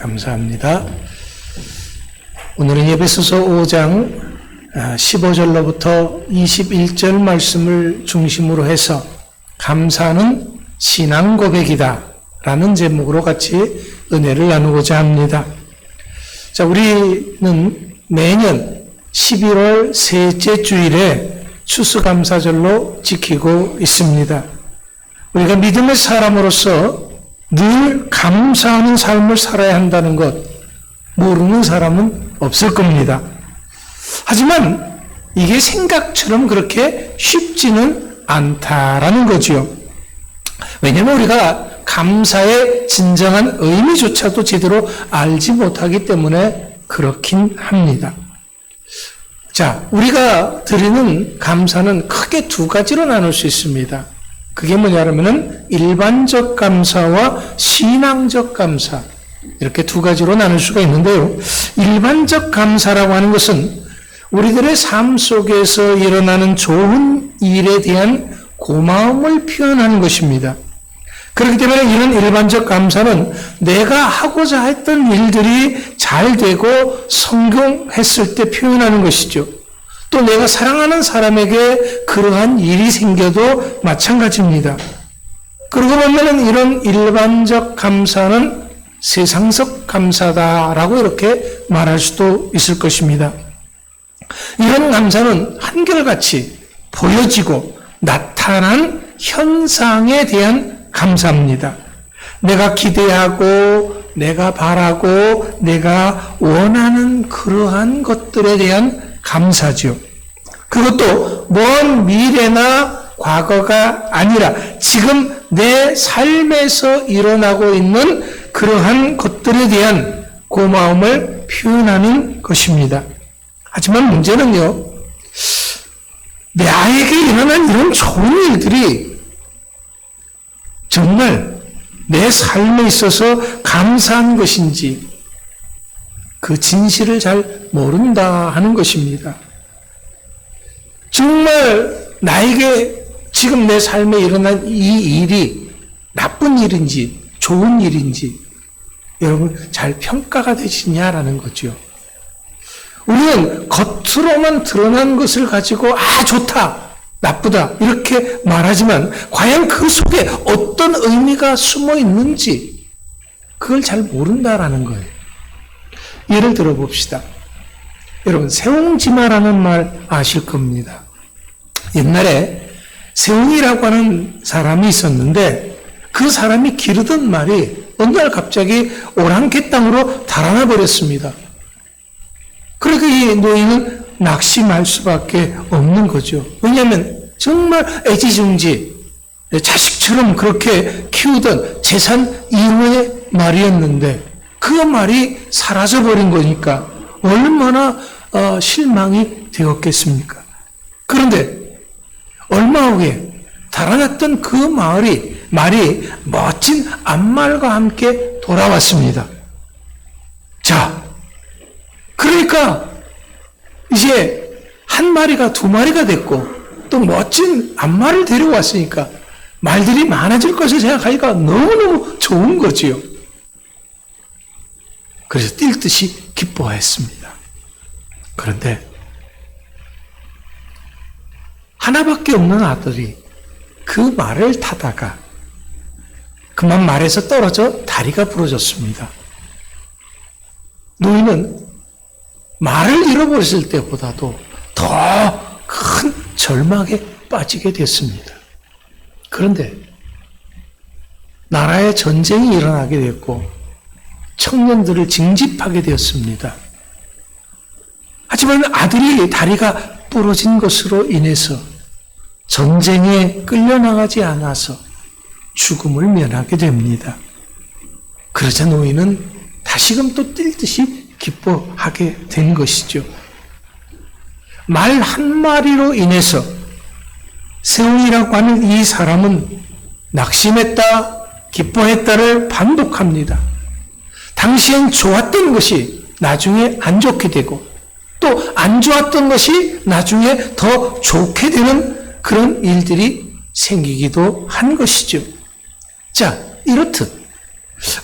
감사합니다. 오늘은 에베소서 5장 15절로부터 21절 말씀을 중심으로 해서 감사는 신앙 고백이다 라는 제목으로 같이 은혜를 나누고자 합니다. 자, 우리는 매년 11월 셋째 주일에 추수감사절로 지키고 있습니다. 우리가 믿음의 사람으로서 늘 감사하는 삶을 살아야 한다는 것 모르는 사람은 없을 겁니다. 하지만 이게 생각처럼 그렇게 쉽지는 않다라는 거지요. 왜냐하면 우리가 감사의 진정한 의미조차도 제대로 알지 못하기 때문에 그렇긴 합니다. 자, 우리가 드리는 감사는 크게 두 가지로 나눌 수 있습니다. 그게 뭐냐면은 일반적 감사와 신앙적 감사, 이렇게 두 가지로 나눌 수가 있는데요. 일반적 감사라고 하는 것은 우리들의 삶 속에서 일어나는 좋은 일에 대한 고마움을 표현하는 것입니다. 그렇기 때문에 이런 일반적 감사는 내가 하고자 했던 일들이 잘 되고 성공했을 때 표현하는 것이죠. 또 내가 사랑하는 사람에게 그러한 일이 생겨도 마찬가지입니다. 그러고 보면 이런 일반적 감사는 세상적 감사다라고 이렇게 말할 수도 있을 것입니다. 이런 감사는 한결같이 보여지고 나타난 현상에 대한 감사입니다. 내가 기대하고 내가 바라고 내가 원하는 그러한 것들에 대한 감사죠. 그것도 먼 미래나 과거가 아니라 지금 내 삶에서 일어나고 있는 그러한 것들에 대한 고마움을 표현하는 것입니다. 하지만 문제는요, 나에게 일어난 이런 좋은 일들이 정말 내 삶에 있어서 감사한 것인지 그 진실을 잘 모른다 하는 것입니다. 정말 나에게 지금 내 삶에 일어난 이 일이 나쁜 일인지 좋은 일인지 여러분 잘 평가가 되시냐라는 거죠. 우리는 겉으로만 드러난 것을 가지고 좋다, 나쁘다 이렇게 말하지만 과연 그 속에 어떤 의미가 숨어 있는지 그걸 잘 모른다라는 거예요. 예를 들어 봅시다. 여러분, 세옹지마라는 말 아실 겁니다. 옛날에 세옹이라고 하는 사람이 있었는데 그 사람이 기르던 말이 어느 날 갑자기 오랑캐 땅으로 달아나 버렸습니다. 그러니까 이 노인은 낙심할 수밖에 없는 거죠. 왜냐하면 정말 애지중지 자식처럼 그렇게 키우던 재산 이후의 말이었는데 그 말이 사라져버린 거니까 얼마나 실망이 되었겠습니까? 그런데 얼마 후에 달아났던 그 말이 멋진 앞말과 함께 돌아왔습니다. 자, 그러니까 이제 한 마리가 두 마리가 됐고 또 멋진 앞말을 데려왔으니까 말들이 많아질 것을 생각하니까 너무너무 좋은 거지요. 그래서 뛸 듯이 기뻐했습니다. 그런데 하나밖에 없는 아들이 그 말을 타다가 그만 말에서 떨어져 다리가 부러졌습니다. 노인은 말을 잃어버렸을 때보다도 더 큰 절망에 빠지게 됐습니다. 그런데 나라에 전쟁이 일어나게 됐고 청년들을 징집하게 되었습니다. 하지만 아들이 다리가 부러진 것으로 인해서 전쟁에 끌려나가지 않아서 죽음을 면하게 됩니다. 그러자 노인은 다시금 또 뛸 듯이 기뻐하게 된 것이죠. 말 한마디로 인해서 세옹이라고 하는 이 사람은 낙심했다, 기뻐했다를 반복합니다. 당시엔 좋았던 것이 나중에 안 좋게 되고 또 안 좋았던 것이 나중에 더 좋게 되는 그런 일들이 생기기도 한 것이죠. 자, 이렇듯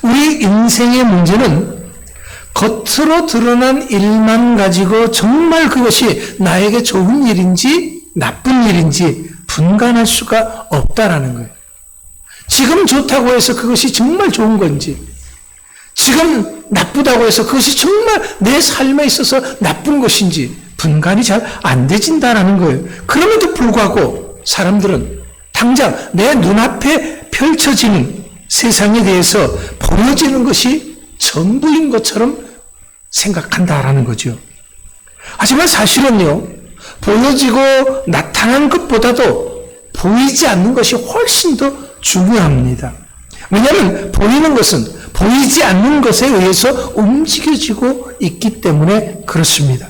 우리 인생의 문제는 겉으로 드러난 일만 가지고 정말 그것이 나에게 좋은 일인지 나쁜 일인지 분간할 수가 없다라는 거예요. 지금 좋다고 해서 그것이 정말 좋은 건지, 지금 나쁘다고 해서 그것이 정말 내 삶에 있어서 나쁜 것인지 분간이 잘 안 되진다라는 거예요. 그럼에도 불구하고 사람들은 당장 내 눈앞에 펼쳐지는 세상에 대해서 보여지는 것이 전부인 것처럼 생각한다라는 거죠. 하지만 사실은요, 보여지고 나타난 것보다도 보이지 않는 것이 훨씬 더 중요합니다. 왜냐하면 보이는 것은 보이지 않는 것에 의해서 움직여지고 있기 때문에 그렇습니다.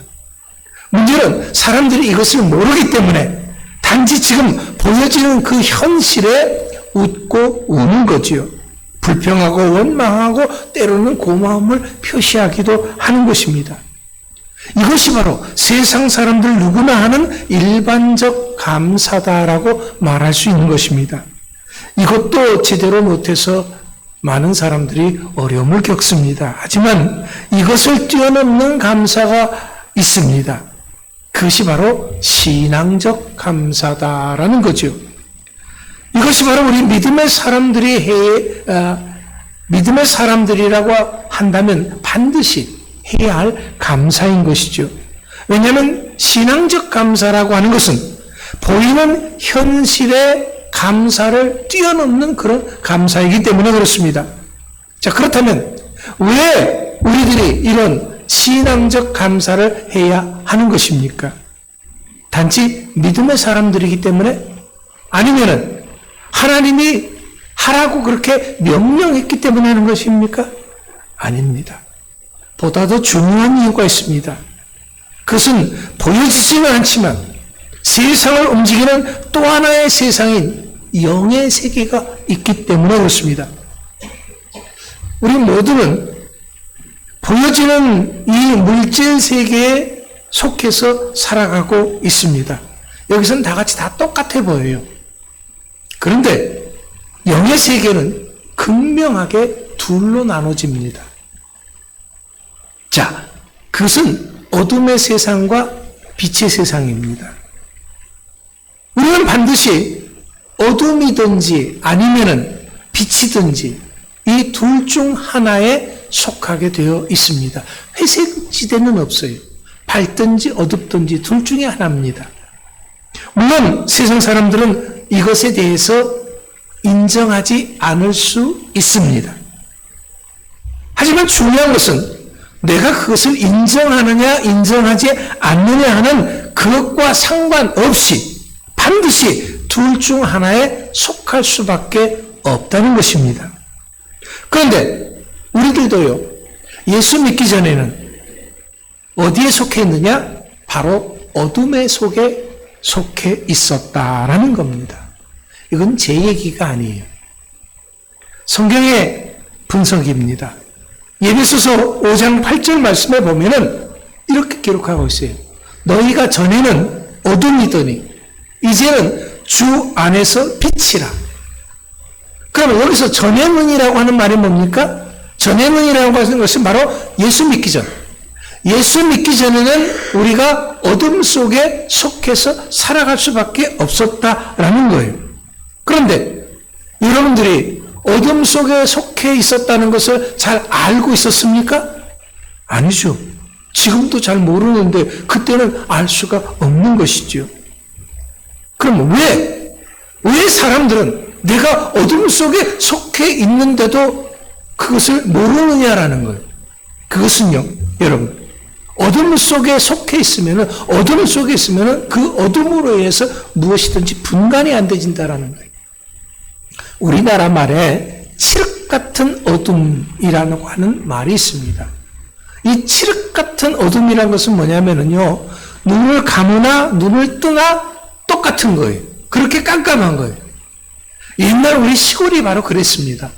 문제는 사람들이 이것을 모르기 때문에 단지 지금 보여지는 그 현실에 웃고 우는 거지요. 불평하고 원망하고 때로는 고마움을 표시하기도 하는 것입니다. 이것이 바로 세상 사람들 누구나 하는 일반적 감사다라고 말할 수 있는 것입니다. 이것도 제대로 못해서 많은 사람들이 어려움을 겪습니다. 하지만 이것을 뛰어넘는 감사가 있습니다. 그것이 바로 신앙적 감사다라는 거죠. 이것이 바로 우리 믿음의 사람들이라고 한다면 반드시 해야 할 감사인 것이죠. 왜냐하면 신앙적 감사라고 하는 것은 보이는 현실의 감사를 뛰어넘는 그런 감사이기 때문에 그렇습니다. 자, 그렇다면 왜 우리들이 이런 신앙적 감사를 해야 하는 것입니까? 단지 믿음의 사람들이기 때문에? 아니면은 하나님이 하라고 그렇게 명령했기 때문에 하는 것입니까? 아닙니다. 보다 더 중요한 이유가 있습니다. 그것은 보여지지는 않지만 세상을 움직이는 또 하나의 세상인 영의 세계가 있기 때문에 그렇습니다. 우리 모두는 보여지는 이 물질 세계에 속해서 살아가고 있습니다. 여기서는 다 같이 다 똑같아 보여요. 그런데 영의 세계는 극명하게 둘로 나눠집니다. 자, 그것은 어둠의 세상과 빛의 세상입니다. 우리는 반드시 어둠이든지 아니면은 빛이든지 이 둘 중 하나에 속하게 되어 있습니다. 회색 지대는 없어요. 밝든지 어둡든지 둘 중에 하나입니다. 물론 세상 사람들은 이것에 대해서 인정하지 않을 수 있습니다. 하지만 중요한 것은 내가 그것을 인정하느냐 인정하지 않느냐 하는 그것과 상관없이 반드시 둘 중 하나에 속할 수밖에 없다는 것입니다. 그런데 우리들도요, 예수 믿기 전에는 어디에 속해 있느냐? 바로 어둠의 속에 속해 있었다라는 겁니다. 이건 제 얘기가 아니에요. 성경의 분석입니다. 에베소서 5장 8절 말씀에 보면은 이렇게 기록하고 있어요. 너희가 전에는 어둠이더니 이제는 주 안에서 빛이라. 그러면 여기서 전에는이라고 하는 말이 뭡니까? 전에는이라고 하는 것은 바로 예수 믿기 전. 예수 믿기 전에는 우리가 어둠 속에 속해서 살아갈 수밖에 없었다라는 거예요. 그런데 여러분들이 어둠 속에 속해 있었다는 것을 잘 알고 있었습니까? 아니죠. 지금도 잘 모르는데 그때는 알 수가 없는 것이죠. 그럼 왜 사람들은 내가 어둠 속에 속해 있는데도 그것을 모르느냐라는 거예요. 그것은요, 여러분, 어둠 속에 속해 있으면은, 어둠 속에 있으면은 그 어둠으로 인해서 무엇이든지 분간이 안 되진다라는 거예요. 우리나라 말에 칠흑 같은 어둠이라고 하는 말이 있습니다. 이 칠흑 같은 어둠이라는 것은 뭐냐면은요, 눈을 감으나 눈을 뜨나 똑같은 거예요. 그렇게 깜깜한 거예요. 옛날 우리 시골이 바로 그랬습니다.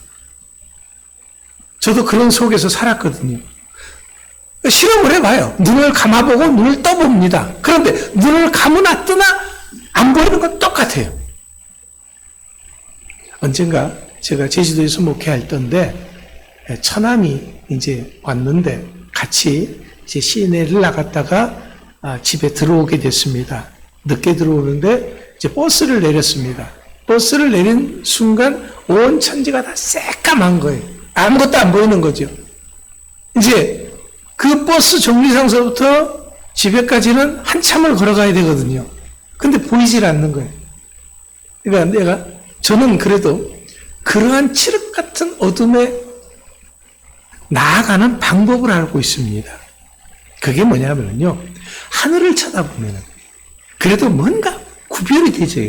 저도 그런 속에서 살았거든요. 실험을 해봐요. 눈을 감아보고 눈을 떠봅니다. 그런데 눈을 감으나 뜨나 안 보이는 건 똑같아요. 언젠가 제가 제주도에서 목회할 때인데 처남이 이제 왔는데 같이 이제 시내를 나갔다가 집에 들어오게 됐습니다. 늦게 들어오는데 이제 버스를 내렸습니다. 버스를 내린 순간 온 천지가 다 새까만 거예요. 아무것도 안 보이는 거죠. 이제 그 버스 정류장서부터 집에까지는 한참을 걸어가야 되거든요. 근데 보이질 않는 거예요. 그러니까 저는 그래도 그러한 칠흑 같은 어둠에 나아가는 방법을 알고 있습니다. 그게 뭐냐면요. 하늘을 쳐다보면 그래도 뭔가 구별이 되죠.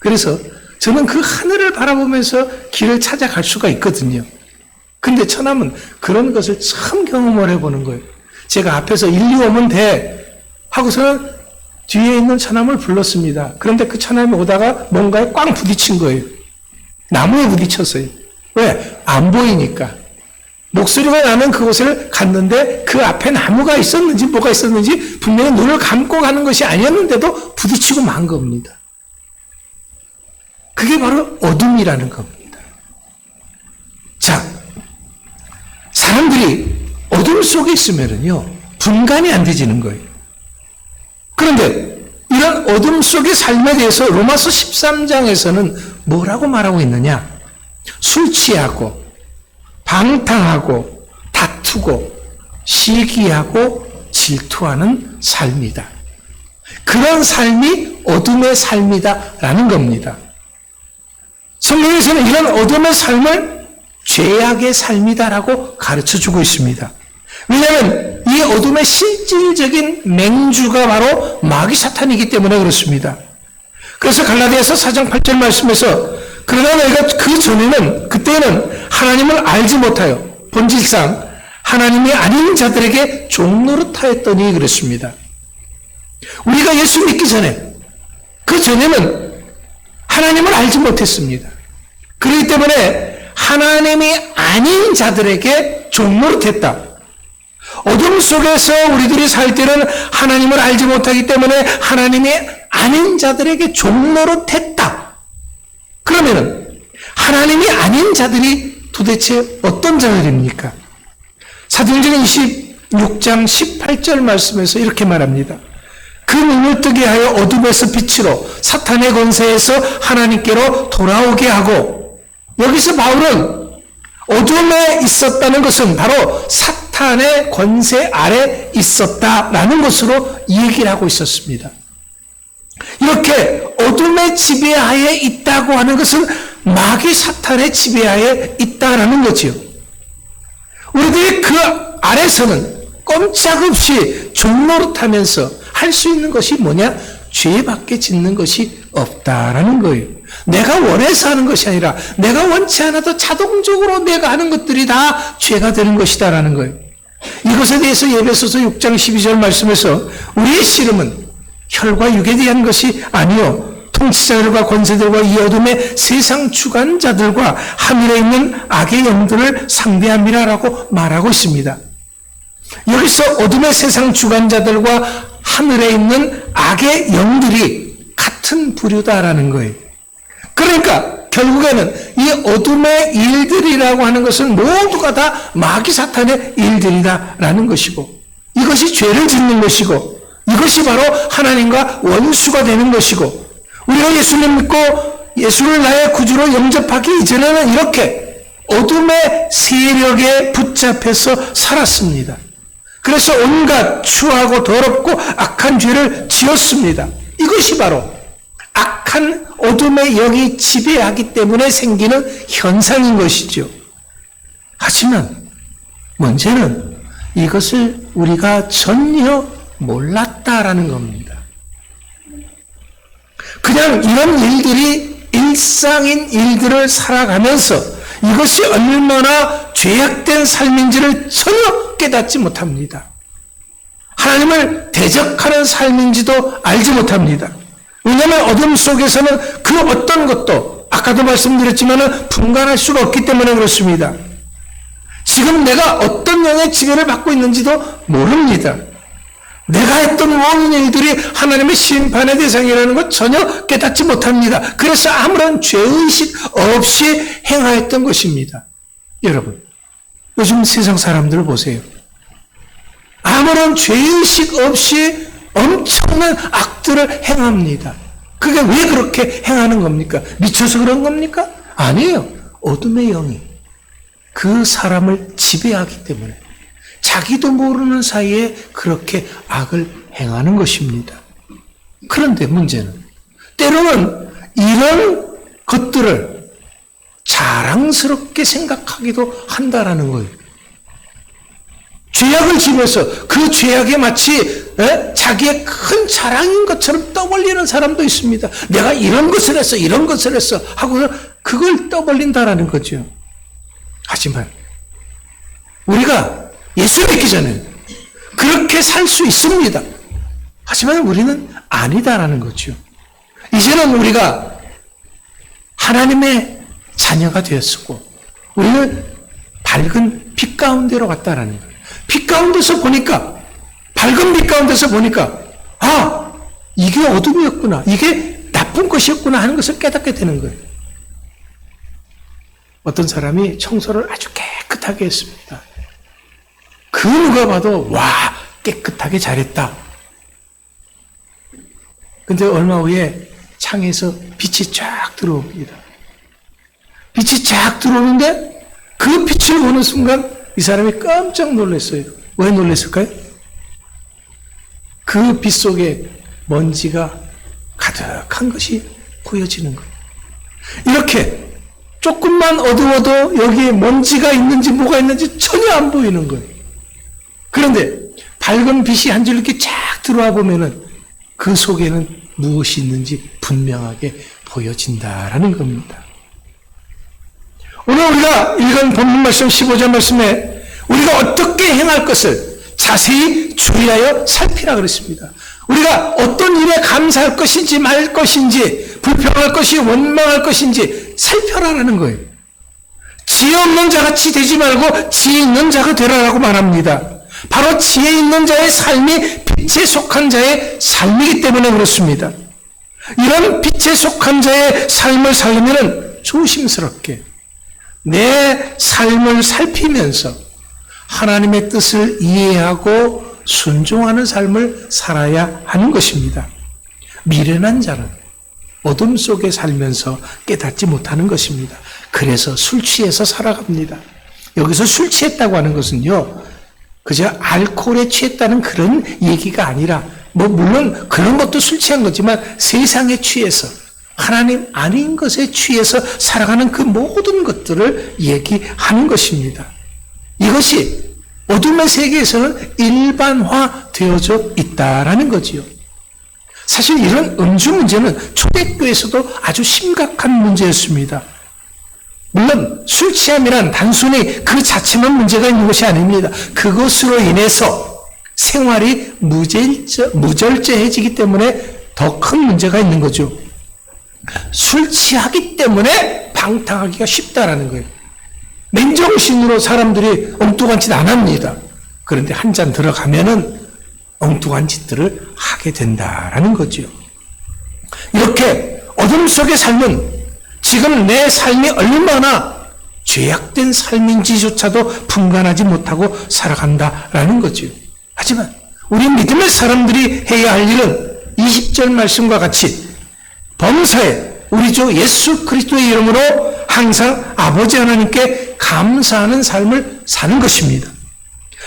그래서 저는 그 하늘을 바라보면서 길을 찾아갈 수가 있거든요. 근데 처남은 그런 것을 처음 경험을 해보는 거예요. 제가 앞에서 1, 2 오면 돼 하고서는 뒤에 있는 처남을 불렀습니다. 그런데 그 처남이 오다가 뭔가에 꽝 부딪힌 거예요. 나무에 부딪혔어요. 왜? 안 보이니까. 목소리가 나는 그곳을 갔는데 그 앞에 나무가 있었는지 뭐가 있었는지 분명히 눈을 감고 가는 것이 아니었는데도 부딪히고 만 겁니다. 그게 바로 어둠이라는 겁니다. 자, 사람들이 어둠 속에 있으면요 분간이 안 되지는 거예요. 그런데 이런 어둠 속의 삶에 대해서 로마서 13장에서는 뭐라고 말하고 있느냐? 술 취하고 방탕하고 다투고 시기하고 질투하는 삶이다. 그런 삶이 어둠의 삶이다라는 겁니다. 성경에서는 이런 어둠의 삶을 죄악의 삶이다라고 가르쳐주고 있습니다. 왜냐하면 이 어둠의 실질적인 맹주가 바로 마귀 사탄이기 때문에 그렇습니다. 그래서 갈라디아서 4장 8절 말씀에서 그러나 너희가 그때는 하나님을 알지 못하여 본질상 하나님이 아닌 자들에게 종노릇하였더니 그랬습니다. 우리가 예수 믿기 전에 그 전에는 하나님을 알지 못했습니다. 그렇기 때문에 하나님이 아닌 자들에게 종노릇했다. 어둠 속에서 우리들이 살 때는 하나님을 알지 못하기 때문에 하나님이 아닌 자들에게 종노릇했다. 그러면은 하나님이 아닌 자들이 도대체 어떤 자들입니까? 사도행전 26장 18절 말씀에서 이렇게 말합니다. 그 눈을 뜨게 하여 어둠에서 빛으로 사탄의 권세에서 하나님께로 돌아오게 하고, 여기서 바울은 어둠에 있었다는 것은 바로 사탄의 권세 아래 있었다라는 것으로 얘기를 하고 있었습니다. 이렇게 어둠의 지배하에 있다고 하는 것은 마귀 사탄의 지배하에 있다라는 거지요. 우리들이 그 아래서는 꼼짝없이 종노릇하면서 할 수 있는 것이 뭐냐? 죄밖에 짓는 것이 없다라는 거예요. 내가 원해서 하는 것이 아니라 내가 원치 않아도 자동적으로 내가 하는 것들이 다 죄가 되는 것이다라는 거예요. 이것에 대해서 에베소서 6장 12절 말씀에서 우리의 씨름은 혈과 육에 대한 것이 아니요 통치자들과 권세들과 이 어둠의 세상 주관자들과 하늘에 있는 악의 영들을 상대함이라라고 말하고 있습니다. 여기서 어둠의 세상 주관자들과 하늘에 있는 악의 영들이 같은 부류다라는 거예요. 그러니까 결국에는 이 어둠의 일들이라고 하는 것은 모두가 다 마귀 사탄의 일들이다라는 것이고, 이것이 죄를 짓는 것이고, 이것이 바로 하나님과 원수가 되는 것이고, 우리가 예수님 믿고 예수를 나의 구주로 영접하기 이전에는 이렇게 어둠의 세력에 붙잡혀서 살았습니다. 그래서 온갖 추하고 더럽고 악한 죄를 지었습니다. 이것이 바로 악한 어둠의 영이 지배하기 때문에 생기는 현상인 것이죠. 하지만 문제는 이것을 우리가 전혀 몰랐다라는 겁니다. 그냥 이런 일들이 일상인 일들을 살아가면서 이것이 얼마나 죄악된 삶인지를 전혀 깨닫지 못합니다. 하나님을 대적하는 삶인지도 알지 못합니다. 왜냐하면 어둠 속에서는 그 어떤 것도 아까도 말씀드렸지만 분간할 수가 없기 때문에 그렇습니다. 지금 내가 어떤 영의 지배를 받고 있는지도 모릅니다. 내가 했던 모든 일들이 하나님의 심판의 대상이라는 것 전혀 깨닫지 못합니다. 그래서 아무런 죄의식 없이 행하였던 것입니다. 여러분, 요즘 세상 사람들 보세요. 아무런 죄의식 없이 엄청난 악들을 행합니다. 그게 왜 그렇게 행하는 겁니까? 미쳐서 그런 겁니까? 아니에요. 어둠의 영이 그 사람을 지배하기 때문에 자기도 모르는 사이에 그렇게 악을 행하는 것입니다. 그런데 문제는 때로는 이런 것들을 자랑스럽게 생각하기도 한다라는 거예요. 죄악을 지면서 그 죄악에 마치 자기의 큰 자랑인 것처럼 떠벌리는 사람도 있습니다. 내가 이런 것을 했어, 이런 것을 했어 하고 그걸 떠벌린다라는 거죠. 하지만 우리가 예수 믿기 전에 그렇게 살 수 있습니다. 하지만 우리는 아니다라는 거죠. 이제는 우리가 하나님의 자녀가 되었고 우리는 밝은 빛 가운데로 갔다라는 거예요. 빛 가운데서 보니까, 밝은 빛 가운데서 보니까 아, 이게 어둠이었구나, 이게 나쁜 것이었구나 하는 것을 깨닫게 되는 거예요. 어떤 사람이 청소를 아주 깨끗하게 했습니다. 그 누가 봐도 와, 깨끗하게 잘했다. 근데 얼마 후에 창에서 빛이 쫙 들어옵니다. 빛이 쫙 들어오는데 그 빛을 보는 순간 이 사람이 깜짝 놀랐어요. 왜 놀랐을까요? 그 빛 속에 먼지가 가득한 것이 보여지는 거예요. 이렇게 조금만 어두워도 여기에 먼지가 있는지 뭐가 있는지 전혀 안 보이는 거예요. 그런데 밝은 빛이 한 줄기 쫙 들어와 보면은 그 속에는 무엇이 있는지 분명하게 보여진다라는 겁니다. 오늘 우리가 읽은 본문 말씀 15절 말씀에 우리가 어떻게 행할 것을 자세히 주의하여 살피라 그랬습니다. 우리가 어떤 일에 감사할 것인지 말 것인지 불평할 것이 원망할 것인지 살펴라라는 거예요. 지혜 없는 자같이 되지 말고 지혜 있는 자가 되라라고 말합니다. 바로 지혜 있는 자의 삶이 빛에 속한 자의 삶이기 때문에 그렇습니다. 이런 빛에 속한 자의 삶을 살려면 조심스럽게 내 삶을 살피면서 하나님의 뜻을 이해하고 순종하는 삶을 살아야 하는 것입니다. 미련한 자는 어둠 속에 살면서 깨닫지 못하는 것입니다. 그래서 술 취해서 살아갑니다. 여기서 술 취했다고 하는 것은요, 그저 알코올에 취했다는 그런 얘기가 아니라, 물론 그런 것도 술 취한 거지만 세상에 취해서 하나님 아닌 것에 취해서 살아가는 그 모든 것들을 얘기하는 것입니다. 이것이 어둠의 세계에서는 일반화되어져 있다라는 거지요. 사실 이런 음주 문제는 초대교회에서도 아주 심각한 문제였습니다. 물론 술 취함이란 단순히 그 자체만 문제가 있는 것이 아닙니다. 그것으로 인해서 생활이 무절제해지기 때문에 더 큰 문제가 있는 거죠. 술 취하기 때문에 방탕하기가 쉽다라는 거예요. 맨정신으로 사람들이 엉뚱한 짓 안 합니다. 그런데 한 잔 들어가면은 엉뚱한 짓들을 하게 된다라는 거죠. 이렇게 어둠 속의 삶은 지금 내 삶이 얼마나 죄악된 삶인지조차도 분간하지 못하고 살아간다라는 거죠. 하지만 우리 믿음의 사람들이 해야 할 일은 20절 말씀과 같이 범사에 우리 주 예수 그리스도의 이름으로 항상 아버지 하나님께 감사하는 삶을 사는 것입니다.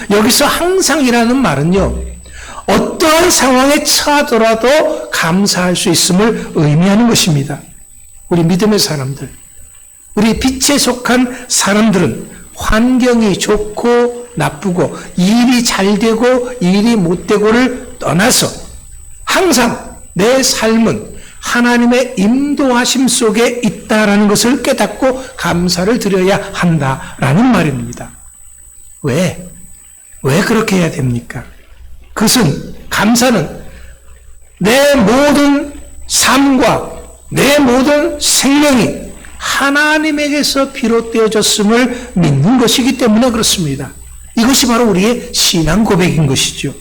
여기서 항상이라는 말은요, 어떠한 상황에 처하더라도 감사할 수 있음을 의미하는 것입니다. 우리 믿음의 사람들, 우리 빛에 속한 사람들은 환경이 좋고 나쁘고 일이 잘 되고 일이 못 되고를 떠나서 항상 내 삶은 하나님의 인도하심 속에 있다라는 것을 깨닫고 감사를 드려야 한다라는 말입니다. 왜 그렇게 해야 됩니까? 그것은 감사는 내 모든 삶과 내 모든 생명이 하나님에게서 비롯되어졌음을 믿는 것이기 때문에 그렇습니다. 이것이 바로 우리의 신앙 고백인 것이죠.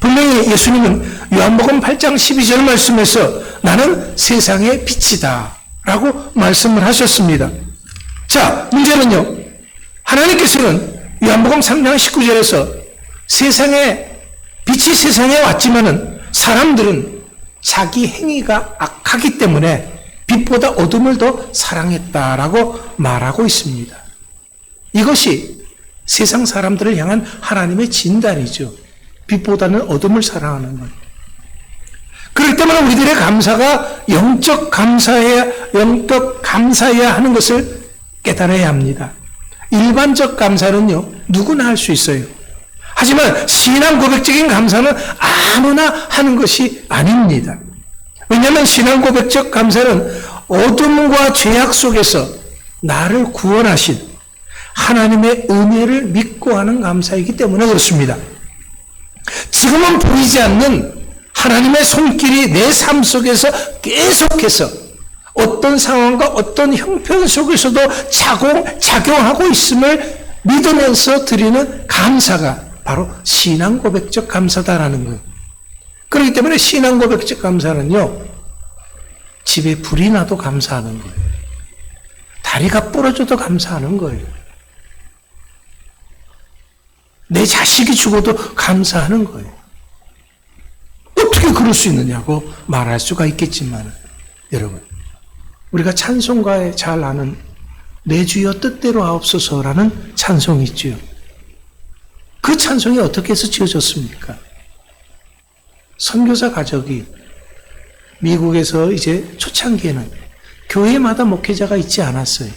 분명히 예수님은 요한복음 8장 12절 말씀에서 나는 세상의 빛이다 라고 말씀을 하셨습니다. 자, 문제는요, 하나님께서는 요한복음 3장 19절에서 세상에 빛이 세상에 왔지만은 사람들은 자기 행위가 악하기 때문에 빛보다 어둠을 더 사랑했다라고 말하고 있습니다. 이것이 세상 사람들을 향한 하나님의 진단이죠. 빛보다는 어둠을 사랑하는 것. 그럴 때마다 우리들의 감사가 영적 감사해야 하는 것을 깨달아야 합니다. 일반적 감사는요, 누구나 할 수 있어요. 하지만 신앙 고백적인 감사는 아무나 하는 것이 아닙니다. 왜냐하면 신앙 고백적 감사는 어둠과 죄악 속에서 나를 구원하신 하나님의 은혜를 믿고 하는 감사이기 때문에 그렇습니다. 지금은 보이지 않는 하나님의 손길이 내 삶 속에서 계속해서 어떤 상황과 어떤 형편 속에서도 작용하고 있음을 믿으면서 드리는 감사가 바로 신앙 고백적 감사다라는 거예요. 그렇기 때문에 신앙 고백적 감사는요, 집에 불이 나도 감사하는 거예요. 다리가 부러져도 감사하는 거예요. 내 자식이 죽어도 감사하는 거예요. 어떻게 그럴 수 있느냐고 말할 수가 있겠지만, 여러분, 우리가 찬송가에 잘 아는 내 주여 뜻대로 하옵소서라는 찬송이 있죠. 그 찬송이 어떻게 해서 지어졌습니까? 선교사 가족이 미국에서 이제 초창기에는 교회마다 목회자가 있지 않았어요.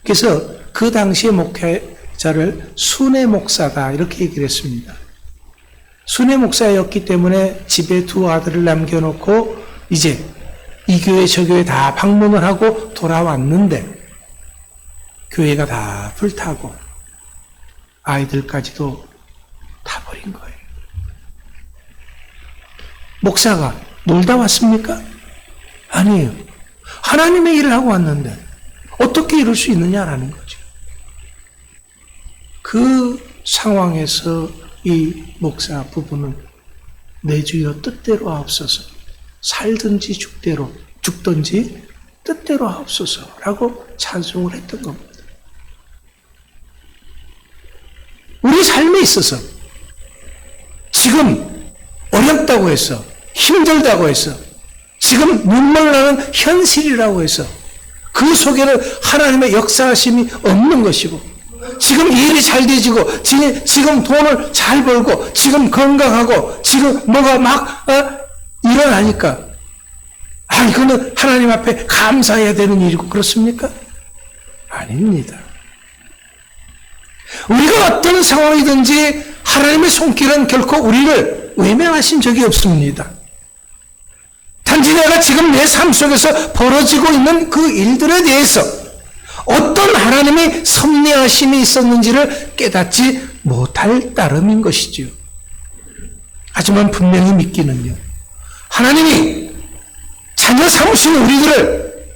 그래서 그 당시의 목회자를 순회 목사다 이렇게 얘기를 했습니다. 순회 목사였기 때문에 집에 두 아들을 남겨놓고 이제 이 교회 저 교회 다 방문을 하고 돌아왔는데 교회가 다 불타고 아이들까지도 다 버린 거예요. 목사가 놀다 왔습니까? 아니에요. 하나님의 일을 하고 왔는데 어떻게 이럴 수 있느냐라는 거죠. 그 상황에서 이 목사 부부는 내 주여 뜻대로 하옵소서, 살든지 죽든지 뜻대로 하옵소서라고 찬송을 했던 겁니다. 우리 삶에 있어서 지금 어렵다고 해서, 힘들다고 해서, 지금 눈물 나는 현실이라고 해서 그 속에는 하나님의 역사하심이 없는 것이고, 지금 일이 잘 되지고, 지금 돈을 잘 벌고, 지금 건강하고, 지금 뭐가 막 일어나니까 이거는 하나님 앞에 감사해야 되는 일이고 그렇습니까? 아닙니다. 우리가 어떤 상황이든지 하나님의 손길은 결코 우리를 외면하신 적이 없습니다. 단지 내가 지금 내 삶 속에서 벌어지고 있는 그 일들에 대해서 어떤 하나님의 섭리하심이 있었는지를 깨닫지 못할 따름인 것이지요. 하지만 분명히 믿기는요, 하나님이 자녀 삼으신 우리들을,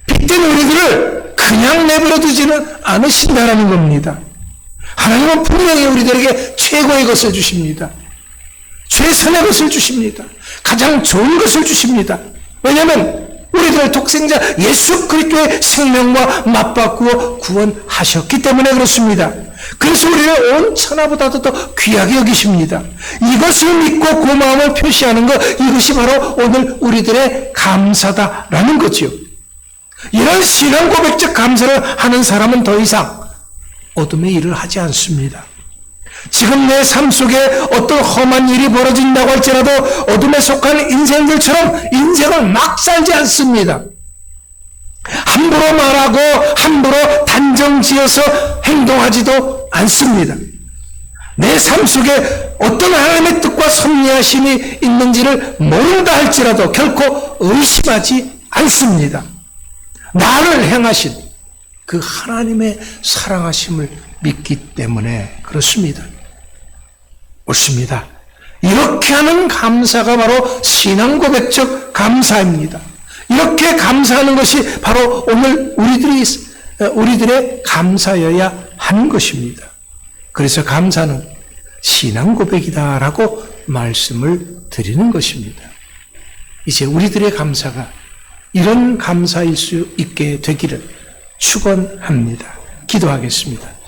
빚된 우리들을 그냥 내버려 두지는 않으신다라는 겁니다. 하나님은 분명히 우리들에게 최고의 것을 주십니다. 최선의 것을 주십니다. 가장 좋은 것을 주십니다. 왜냐하면 우리들의 독생자 예수 그리스도의 생명과 맞바꾸어 구원하셨기 때문에 그렇습니다. 그래서 우리를 온 천하보다도 더 귀하게 여기십니다. 이것을 믿고 고마움을 표시하는 것, 이것이 바로 오늘 우리들의 감사다라는 거지요. 이런 신앙 고백적 감사를 하는 사람은 더 이상 어둠의 일을 하지 않습니다. 지금 내 삶 속에 어떤 험한 일이 벌어진다고 할지라도 어둠에 속한 인생들처럼 인생을 막 살지 않습니다. 함부로 말하고 함부로 단정지어서 행동하지도 않습니다. 내 삶 속에 어떤 하나님의 뜻과 섭리하심이 있는지를 모른다 할지라도 결코 의심하지 않습니다. 나를 행하신 그 하나님의 사랑하심을 믿기 때문에 그렇습니다. 옳습니다. 이렇게 하는 감사가 바로 신앙 고백적 감사입니다. 이렇게 감사하는 것이 바로 오늘 우리들의 감사여야 하는 것입니다. 그래서 감사는 신앙 고백이다라고 말씀을 드리는 것입니다. 이제 우리들의 감사가 이런 감사일 수 있게 되기를 축원합니다. 기도하겠습니다.